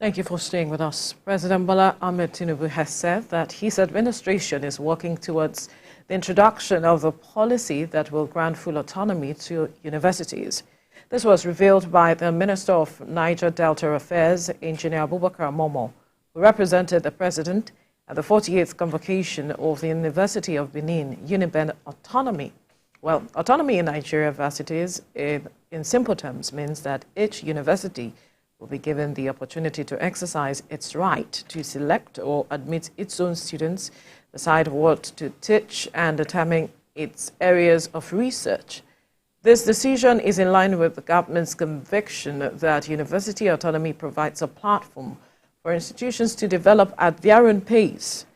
Thank you for staying with us. President Bola Ahmed Tinubu has said that his administration is working towards the introduction of a policy that will grant full autonomy to universities. This was revealed by the Minister of Niger Delta Affairs, Engineer Abubakar Momoh, who represented the President at the 48th convocation of the University of Benin, UNIBEN Autonomy. Well, autonomy in Nigeria varsities, in simple terms, means that each university will be given the opportunity to exercise its right to select or admit its own students, decide what to teach, and determine its areas of research. This decision is in line with the government's conviction that university autonomy provides a platform for institutions to develop at their own pace.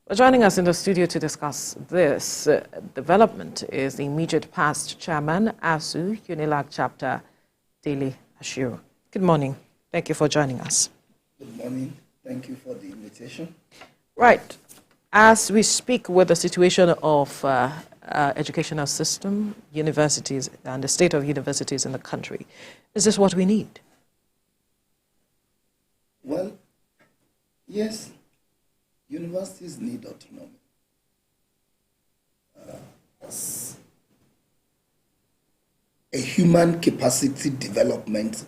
Well, joining us in the studio to discuss this development is the immediate past chairman, ASU, UNILAG chapter, Dele Ashiru. Good morning. Thank you for joining us. Good morning. Thank you for the invitation. Right. As we speak with the situation of educational system, universities, and the state of universities in the country, is this what we need? Well, yes, universities need autonomy. As a human capacity development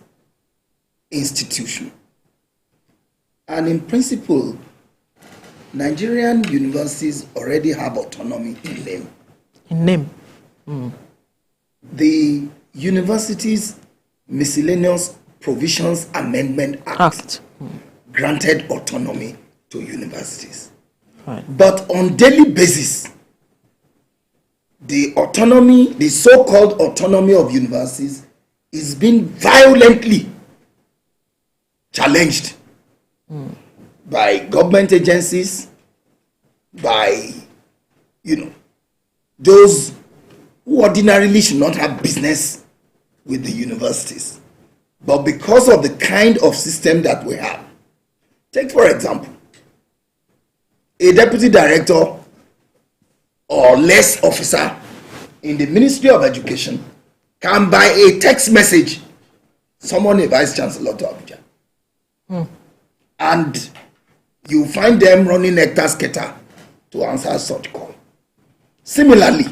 institution. And in principle, Nigerian universities already have autonomy in name. In name? Mm. The Universities Miscellaneous Provisions Amendment Act granted autonomy to universities. Right. But on daily basis, the autonomy, the so-called autonomy of universities is being violently challenged by government agencies, by, those who ordinarily should not have business with the universities. But because of the kind of system that we have, take for example, a deputy director or less officer in the Ministry of Education can by a text message summon a vice chancellor to Abuja. And you find them running hectare-scatter to answer such call. Similarly,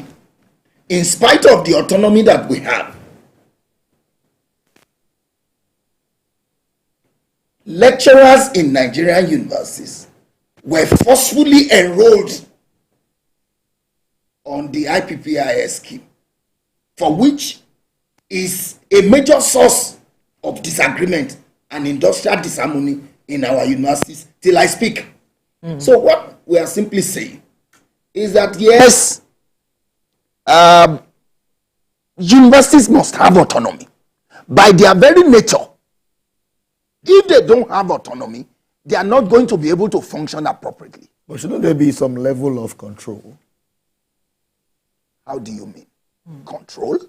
in spite of the autonomy that we have, lecturers in Nigerian universities were forcefully enrolled on the IPPIS scheme, for which is a major source of disagreement and industrial disharmony in our universities till I speak. So what we are simply saying is that yes, universities must have autonomy. By their very nature, if they don't have autonomy, they are not going to be able to function appropriately. But shouldn't there be some level of control? How do you mean? Control?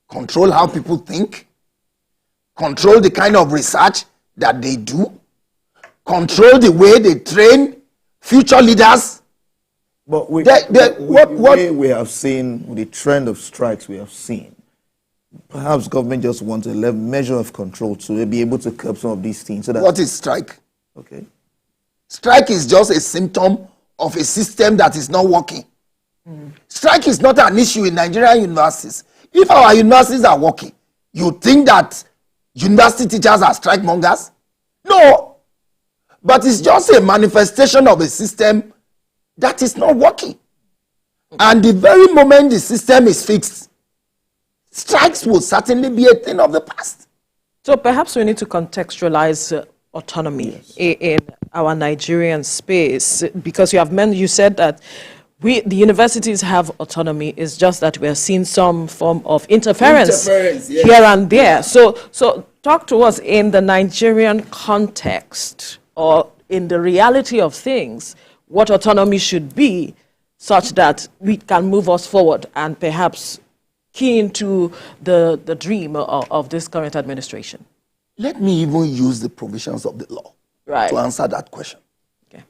Control how people think? Control the kind of research that they do? Control the way they train future leaders? But we have seen, with the trend of strikes we have seen, perhaps government just wants a measure of control to be able to curb some of these things. So that What is strike? Okay. Strike is just a symptom of a system that is not working. Strike is not an issue in Nigerian universities. If our universities are working, you think that university teachers are strike mongers? No. But it's just a manifestation of a system that is not working. And the very moment the system is fixed, strikes will certainly be a thing of the past. So perhaps we need to contextualize autonomy in our Nigerian space, because you said that the universities have autonomy. It's just that we are seeing some form of interference yes. here and there. So talk to us in the Nigerian context, or in the reality of things, what autonomy should be, such that we can move us forward and perhaps key into the dream of this current administration. Let me even use the provisions of the law to answer that question. Okay.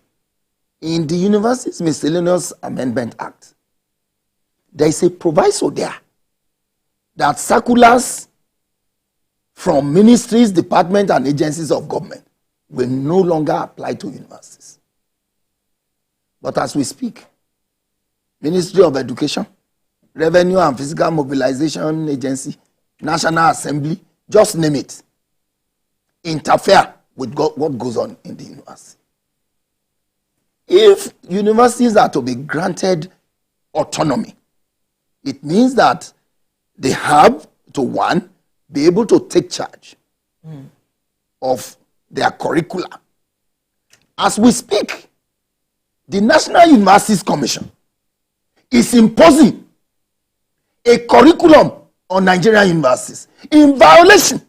In the Universities Miscellaneous Amendment Act, there is a proviso there that circulars from ministries, departments, and agencies of government will no longer apply to universities. But as we speak, Ministry of Education, Revenue and Physical Mobilization Agency, National Assembly, just name it, interfere with what goes on in the university. If universities are to be granted autonomy, it means that they have to, one, be able to take charge of their curricula. As we speak, the National Universities Commission is imposing a curriculum on Nigerian universities in violation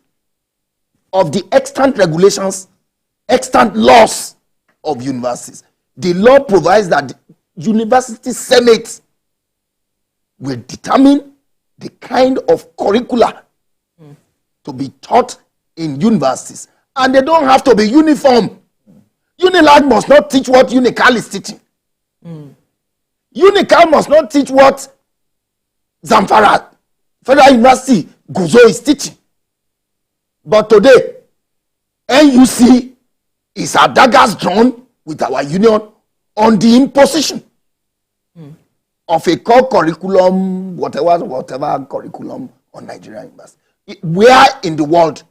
of the extant regulations, extant laws of universities. The law provides that the University Senate will determine the kind of curricula to be taught in universities. And they don't have to be uniform. UNILAG must not teach what UNICAL is teaching. UNICAL must not teach what Zamfara Federal University Guzo is teaching. But today, NUC is a daggers drawn with our union on the imposition of a core curriculum, whatever curriculum on Nigerian university. Where in the world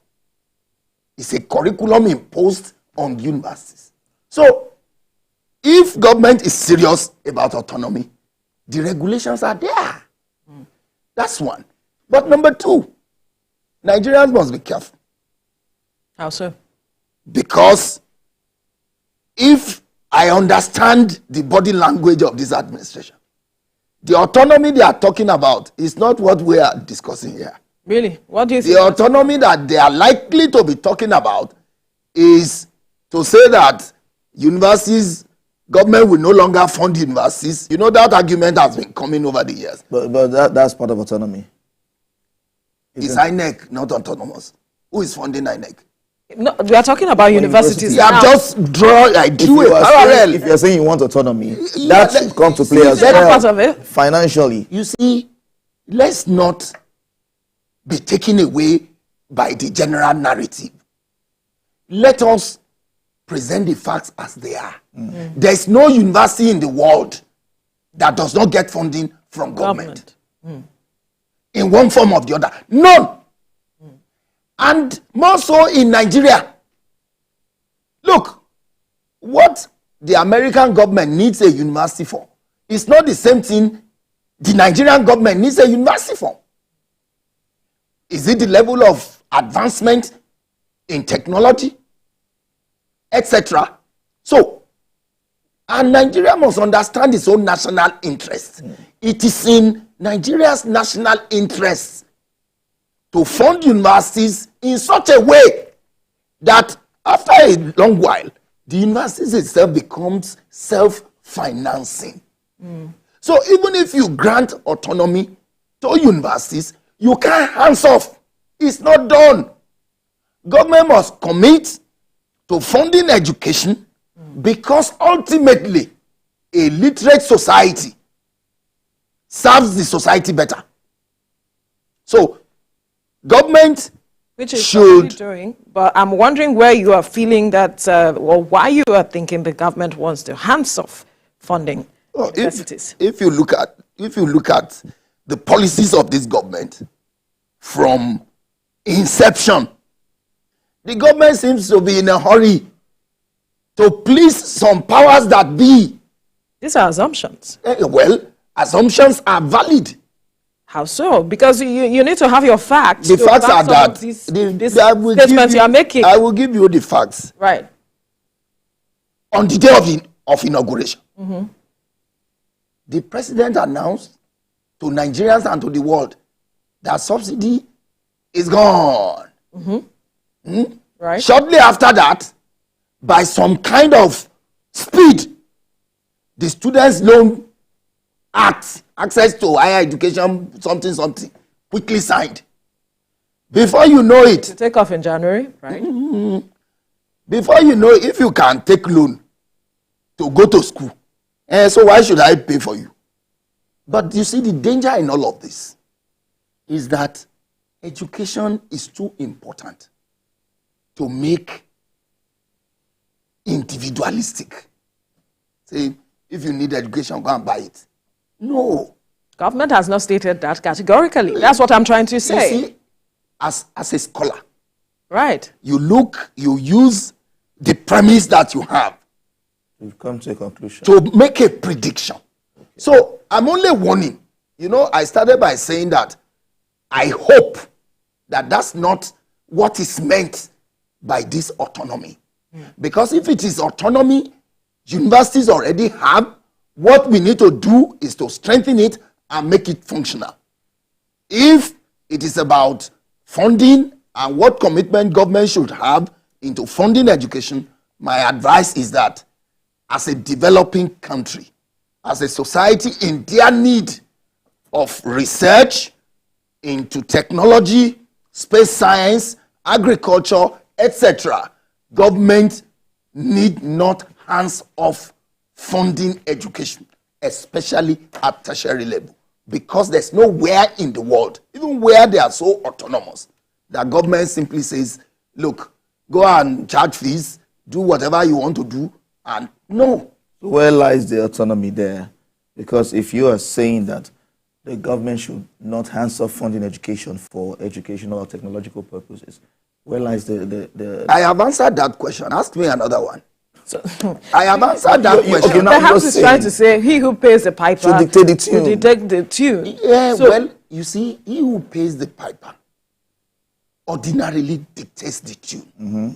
is a curriculum imposed on universities? So, if government is serious about autonomy, the regulations are there. That's one. But number two, Nigerians must be careful. How so? Because if I understand the body language of this administration, the autonomy they are talking about is not what we are discussing here. Really? What do you think? The autonomy that they are likely to be talking about is to say that universities, government will no longer fund universities. You know, that argument has been coming over the years. But that's part of autonomy. Is INEC not autonomous? Who is funding INEC? No, we are talking about universities. You have just drew a parallel. If you're saying you want autonomy, that should come to play as well. well Part of it. Financially. You see, let's not be taken away by the general narrative. Let us present the facts as they are. There's no university in the world that does not get funding from government. In one form or the other. None. And more so in Nigeria. Look, what the American government needs a university for is not the same thing the Nigerian government needs a university for. Is it the level of advancement in technology, etc.? So, and Nigeria must understand its own national interest. It is in Nigeria's national interest to fund universities in such a way that after a long while, the universities itself becomes self-financing. So even if you grant autonomy to universities, you can't hands off. It's not done. Government must commit to funding education because ultimately a literate society serves the society better. So government which is should doing, but I'm wondering where you are feeling that, or why you are thinking the government wants to hands off funding universities. If you look at the policies of this government from inception, the government seems to be in a hurry to please some powers that be. These are assumptions. Well, assumptions are valid. How so? Because you need to have your facts. The facts are that these statements you are making. I will give you the facts. Right. On the day of inauguration, the president announced to Nigerians and to the world that subsidy is gone. Right. Shortly after that, by some kind of speed, the Students' Loan Act, access to higher education, something, quickly signed. Before you know it, to take off in January, right? Before you know it, if you can take loan to go to school, so why should I pay for you? But you see, the danger in all of this is that education is too important to make dualistic. Say, if you need education, go and buy it. No. Government has not stated that categorically. That's what I'm trying to say. You see, as a scholar, right, you use the premise that you have. We've come to a conclusion. To make a prediction. Okay. So I'm only warning. You know, I started by saying that I hope that that's not what is meant by this autonomy. Because if it is autonomy, universities already have. What we need to do is to strengthen it and make it functional. If it is about funding and what commitment government should have into funding education, my advice is that as a developing country, as a society in their need of research into technology, space science, agriculture, etc., government need not hands-off funding education, especially at tertiary level, because there's nowhere in the world, even where they are so autonomous, that government simply says, look, go and charge fees, do whatever you want to do, and no. Where lies the autonomy there? Because if you are saying that the government should not hands-off funding education for educational or technological purposes, where lies the... I have answered that question. Ask me another one. So, I have answered that question. Okay, perhaps he's trying to say he who pays the piper should dictate the tune. Should dictate the tune. Yeah, so, well, you see, he who pays the piper ordinarily dictates the tune. Mm-hmm.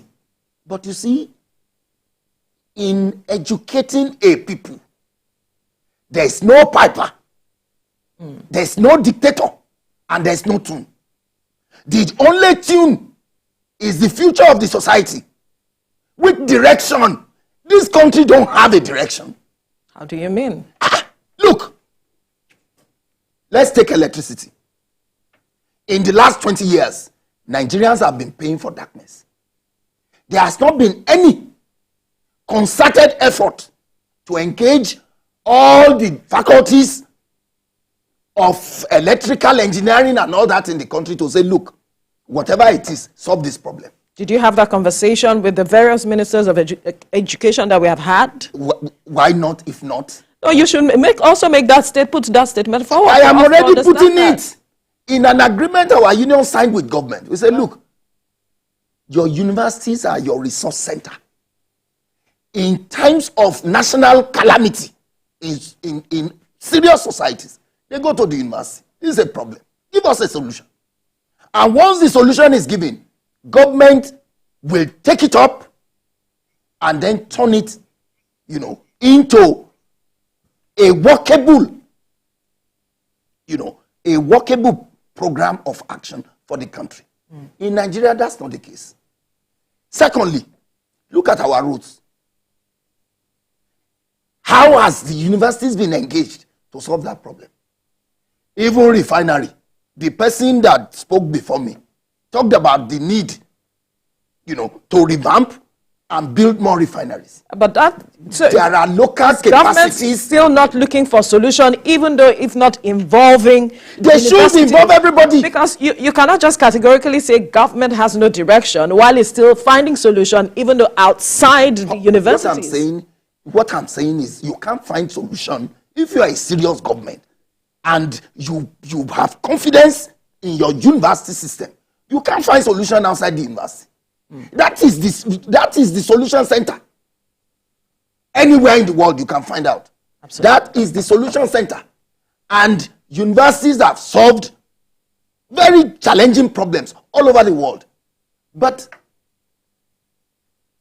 But you see, in educating a people, there's no piper, there's no dictator, and there's no tune. The only tune is the future of the society. With direction. This country don't have a direction. How do you mean? Look, let's take electricity. In the last 20 years, Nigerians have been paying for darkness. There has not been any concerted effort to engage all the faculties of electrical engineering and all that in the country to say, look, whatever it is, solve this problem. Did you have that conversation with the various ministers of education that we have had? Why not, if not? No, you should also make that put that statement forward. I am already putting it in an agreement our union signed with government. We say, look, your universities are your resource center. In times of national calamity, in serious societies, they go to the university. This is a problem. Give us a solution. And once the solution is given, government will take it up and then turn it, into a workable, a workable program of action for the country. In Nigeria, that's not the case. Secondly, look at our roads. How has the universities been engaged to solve that problem? Even refinery. The person that spoke before me talked about the need, to revamp and build more refineries. But there are local capacities. Still not looking for solution, even though it's not involving. They should involve everybody. Because you cannot just categorically say government has no direction while it's still finding solution, even though outside the universities. What I'm saying is you can't find solution if you are a serious government and you have confidence in your university system. You can't find solution outside the university. That is the solution center. Anywhere in the world you can find out. Absolutely. That is the solution center. And universities have solved very challenging problems all over the world. But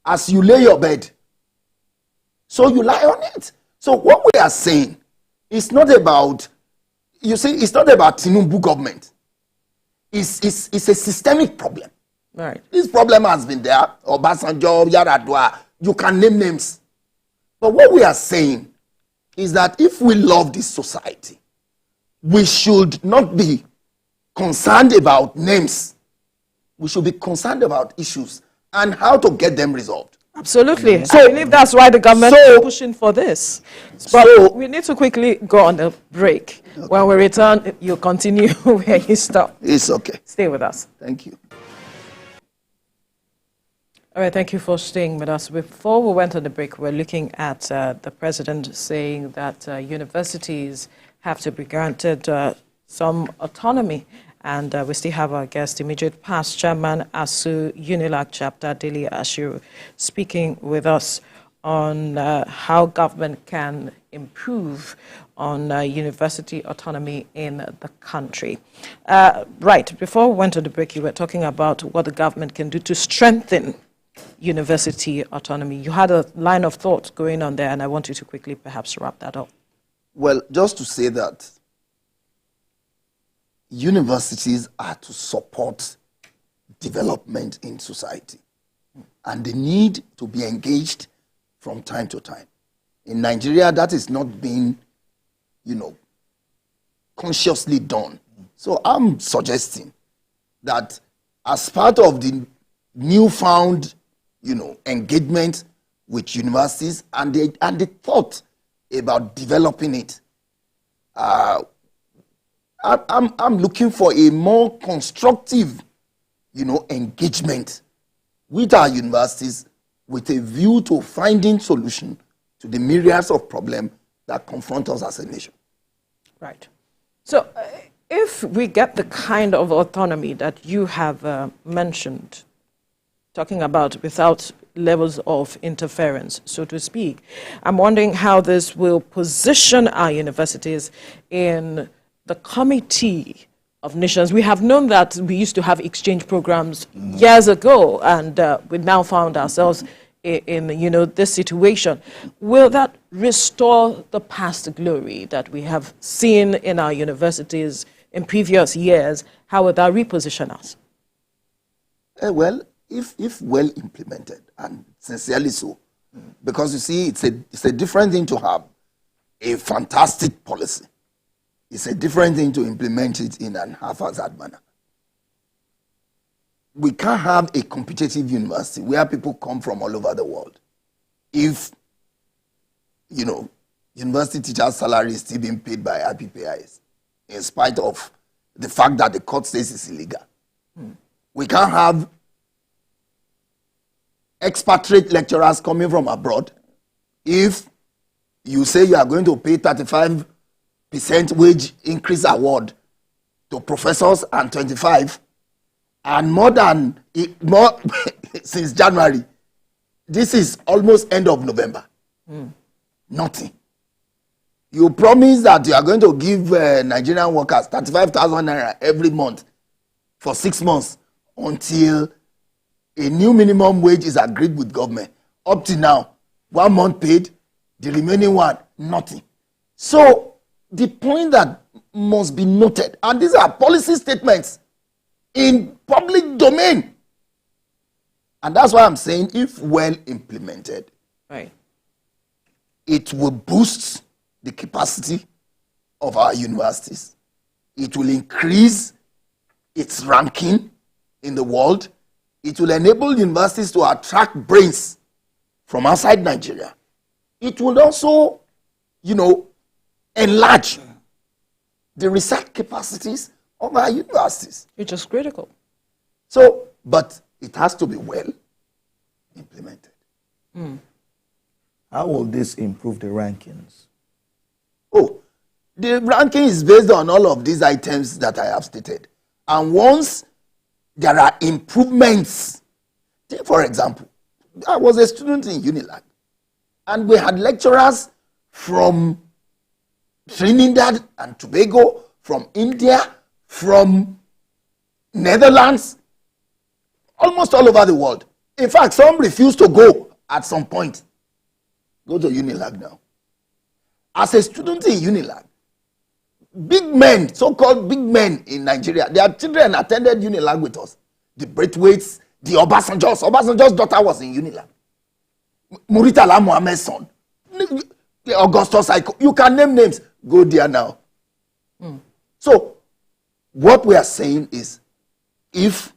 as you lay your bed, so you lie on it. So what we are saying is not about, it's not about Tinubu government. It's a systemic problem. Right. This problem has been there. Obasanjo, Yaradua, you can name names. But what we are saying is that if we love this society, we should not be concerned about names. We should be concerned about issues and how to get them resolved. Absolutely. So, I believe that's why the government is pushing for this. But we need to quickly go on a break. Okay. When we return, you continue where you stop. It's okay. Stay with us. Thank you. All right, thank you for staying with us. Before we went on the break, we're looking at the president saying that universities have to be granted some autonomy. And we still have our guest, immediate past chairman, ASU UNILAG chapter, Dele Ashiru, speaking with us on how government can improve on university autonomy in the country. Right, before we went on the break, you were talking about what the government can do to strengthen university autonomy. You had a line of thought going on there, and I want you to quickly perhaps wrap that up. Well, just to say that universities are to support development in society, and they need to be engaged from time to time. In Nigeria, that is not being, consciously done. So I'm suggesting that as part of the newfound, engagement with universities and the thought about developing it, I'm looking for a more constructive, engagement with our universities with a view to finding solution to the myriads of problems that confront us as a nation. Right. So if we get the kind of autonomy that you have mentioned, talking about without levels of interference, so to speak, I'm wondering how this will position our universities in the Committee of Nations. We have known that we used to have exchange programs years ago, and we now found ourselves in this situation. Will that restore the past glory that we have seen in our universities in previous years? How would that reposition us? Well, if well implemented, and sincerely so, because you see, it's a different thing to have a fantastic policy. It's a different thing to implement it in an haphazard manner. We can't have a competitive university where people come from all over the world if, university teachers' salary is still being paid by IPPIs, in spite of the fact that the court says it's illegal. We can't have expatriate lecturers coming from abroad if you say you are going to pay 35% wage increase award to professors and 25, and more since January. This is almost end of November. Nothing. You promise that you are going to give Nigerian workers 35,000 naira every month for 6 months until a new minimum wage is agreed with government. Up to now, 1 month paid, the remaining one, nothing. So the point that must be noted, and these are policy statements in public domain, and that's why I'm saying if well implemented, right, it will boost the capacity of our universities. It will increase its ranking in the world. It will enable universities to attract brains from outside Nigeria. It will also, enlarge the research capacities of our universities. Which is critical. So, but it has to be well implemented. How will this improve the rankings? Oh, the ranking is based on all of these items that I have stated. And once there are improvements, take for example, I was a student in UNILAG, and we had lecturers from Trinidad and Tobago, from India, from Netherlands, almost all over the world. In fact, some refused to go at some point. Go to UNILAG now. As a student in UNILAG, big men, so-called big men in Nigeria, their children attended UNILAG with us. The Braithwaites, the Obasanjo's daughter was in UNILAG. Muritala Mohammed's son, Augustus Aiko, you can name names. Go there now. So, what we are saying is, if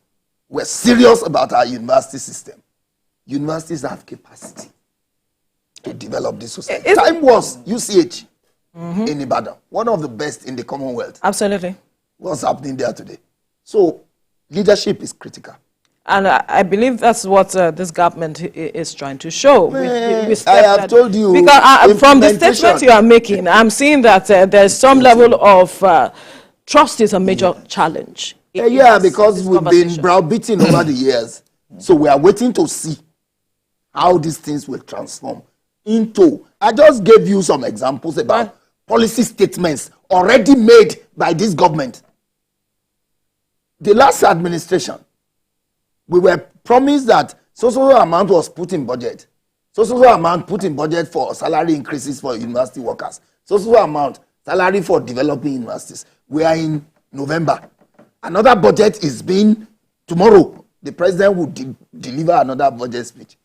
we're serious about our university system, universities have capacity to develop this society. Time was UCH in Ibadan, one of the best in the Commonwealth. Absolutely. What's happening there today? So, leadership is critical. And I believe that's what this government is trying to show. I have told you. Because from the statement you are making, I'm seeing that there's some level of trust is a major challenge. Because we've been browbeaten over the years. So we are waiting to see how these things will transform into. I just gave you some examples about policy statements already made by this government. The last administration, we were promised that so amount was put in budget. So amount put in budget for salary increases for university workers. So amount salary for developing universities. We are in November. Another budget is being tomorrow. The president will deliver another budget speech.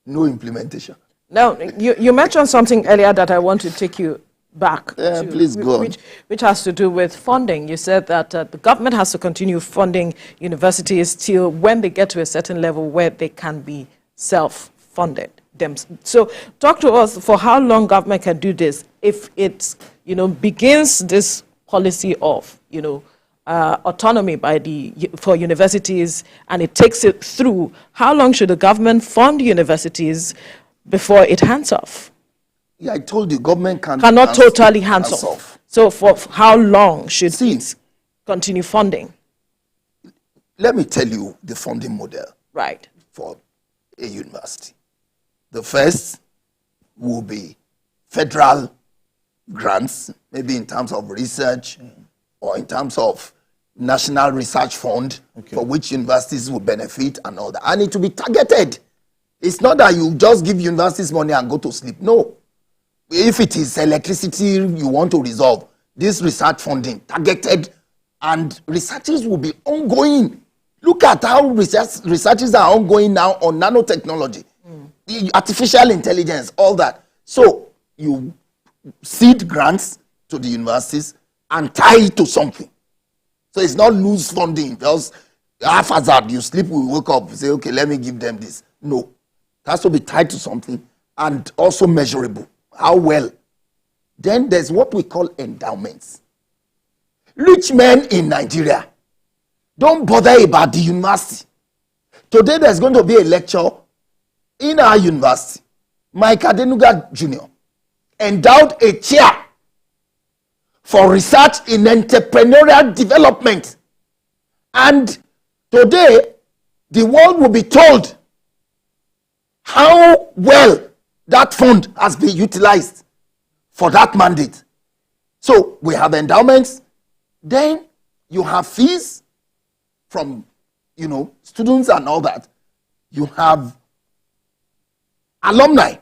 No implementation. Now, you mentioned something earlier that I want to take you back to, please go on. Which has to do with funding. You said that the government has to continue funding universities till when they get to a certain level where they can be self-funded. So talk to us for how long government can do this. If it begins this policy of autonomy for universities and it takes it through, how long should the government fund universities before it hands off? Yeah, I told you, government cannot totally hands off. So for how long should it continue funding? Let me tell you the funding model for a university. The first will be federal grants, maybe in terms of research or in terms of national research fund for which universities will benefit and all that. And it will be targeted. It's not that you just give universities money and go to sleep. No. If it is electricity you want to resolve, this research funding targeted, and researches will be ongoing. Look at how researches are ongoing now on nanotechnology, artificial intelligence, all that. So you seed grants to the universities and tie it to something. So it's not loose funding. Because haphazard, you sleep, we wake up, say, okay, let me give them this. No. It has to be tied to something and also measurable. How well? Then there's what we call endowments. Rich men in Nigeria don't bother about the university. Today there's going to be a lecture in our university. Mike Adenuga Jr. endowed a chair for research in entrepreneurial development. And today, the world will be told how well that fund has been utilized for that mandate. So we have endowments. Then you have fees from, students and all that. You have alumni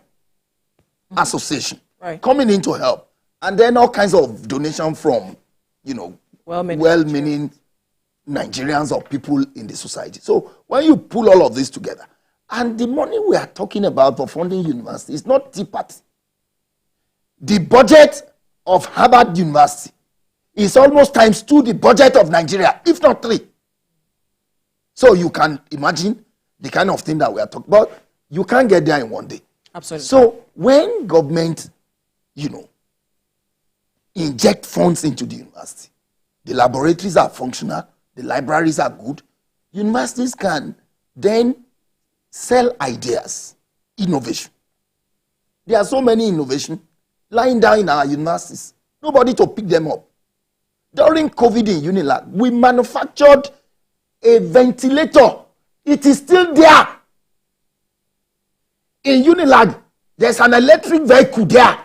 association coming in to help. And then all kinds of donation from, well-meaning Nigerians or people in the society. So when you pull all of this together, and the money we are talking about for funding university is not tea party. The budget of Harvard University is almost times 2 the budget of Nigeria, if not 3. So you can imagine the kind of thing that we are talking about. You can't get there in one day. Absolutely. So when government, inject funds into the university, the laboratories are functional, the libraries are good, universities can then sell ideas, innovation. There are so many innovations lying down in our universities. Nobody to pick them up. During COVID in Unilag, we manufactured a ventilator. It is still there. In Unilag, there's an electric vehicle there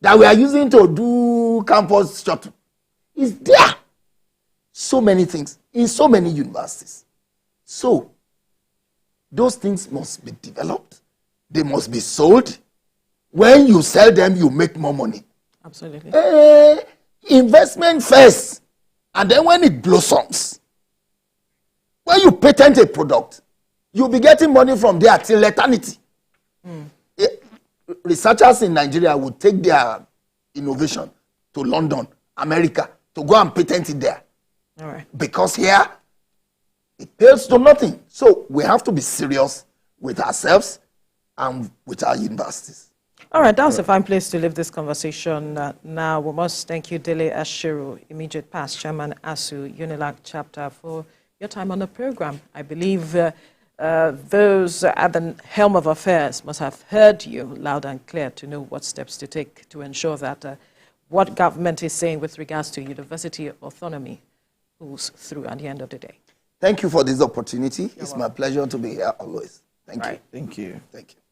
that we are using to do campus shuttle. It's there. So many things in so many universities. So those things must be developed. They must be sold. When you sell them, you make more money. Absolutely. Investment first. And then when it blossoms, when you patent a product, you'll be getting money from there till eternity. Researchers in Nigeria will take their innovation to London, America, to go and patent it there. All right. Because here, it pays to nothing. So we have to be serious with ourselves and with our universities. All right, that was a fine place to leave this conversation. Now, we must thank you, Dele Ashiru, immediate past chairman, ASU, UNILAG chapter, for your time on the program. I believe those at the helm of affairs must have heard you loud and clear to know what steps to take to ensure that what government is saying with regards to university autonomy goes through at the end of the day. Thank you for this opportunity. It's my pleasure to be here always. Thank you. Thank you. Thank you.